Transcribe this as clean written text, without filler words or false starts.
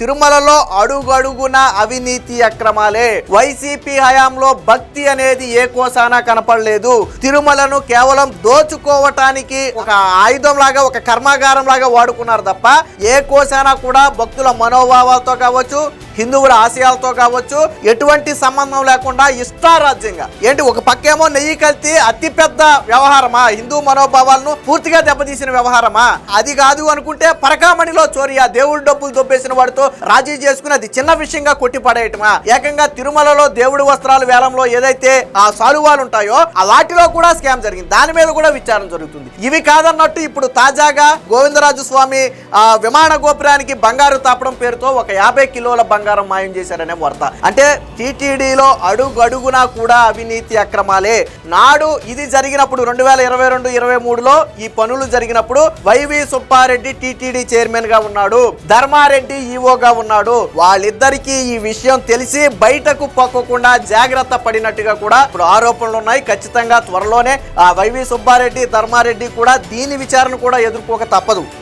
తిరుమలలో అడుగడుగున అవినీతి అక్రమాలే. వైసీపీ హయాంలో భక్తి అనేది ఏ కోసానా కనపడలేదు. తిరుమలను కేవలం దోచుకోవటానికి ఒక ఆయుధం లాగా, ఒక కర్మాగారం లాగా వాడుకున్నారు తప్ప ఏ కోసానా కూడా భక్తుల మనోభావాలతో కావచ్చు, హిందువుల ఆశయాలతో కావచ్చు ఎటువంటి సంబంధం లేకుండా ఇష్టారాజ్యంగా ఏంటి ఒక పక్కేమో నెయ్యి కల్తీ అతిపెద్ద వ్యవహారమా, హిందూ మనోభావాలను పూర్తిగా దెబ్బతీసిన వ్యవహారమా? అది కాదు అనుకుంటే పరకామణిలో చోరీ, ఆ దేవుడి డబ్బులు దొబ్బేసిన వాడితో రాజీ చేసుకుని అది చిన్న విషయంగా కొట్టి పడేయటమా? ఏకంగా తిరుమలలో దేవుడి వస్త్రాల వేలంలో ఏదైతే ఆ సాలువాలు ఉంటాయో ఆ వాటిలో కూడా స్కామ్ జరిగింది. దాని మీద కూడా విచారణ జరుగుతుంది. ఇవి కాదన్నట్టు ఇప్పుడు తాజాగా గోవిందరాజు స్వామి విమాన గోపురానికి బంగారు తాపడం పేరుతో ఒక 50 కిలోల బంగారం మాయం చేశారనే వార్త. అంటే టీటీడీలో అడుగడుగునా కూడా అవినీతి అక్రమాలే. నాడు ఇది జరిగినప్పుడు 2022-23లో ఈ పనులు జరిగినప్పుడు వైవి సుబ్బారెడ్డి టీటీడీ చైర్మన్ గా ఉన్నాడు, ధర్మారెడ్డి ఈవోగా ఉన్నాడు. వాళ్ళిద్దరికీ ఈ విషయం తెలిసి బయటకు పొక్కకుండా జాగ్రత్త పడినట్టుగా కూడా ఇప్పుడు ఆరోపణలు ఉన్నాయి. ఖచ్చితంగా త్వరలోనే వైవి సుబ్బారెడ్డి, ధర్మారెడ్డి కూడా దీని విచారణ కూడా ఎదుర్కోక తప్పదు.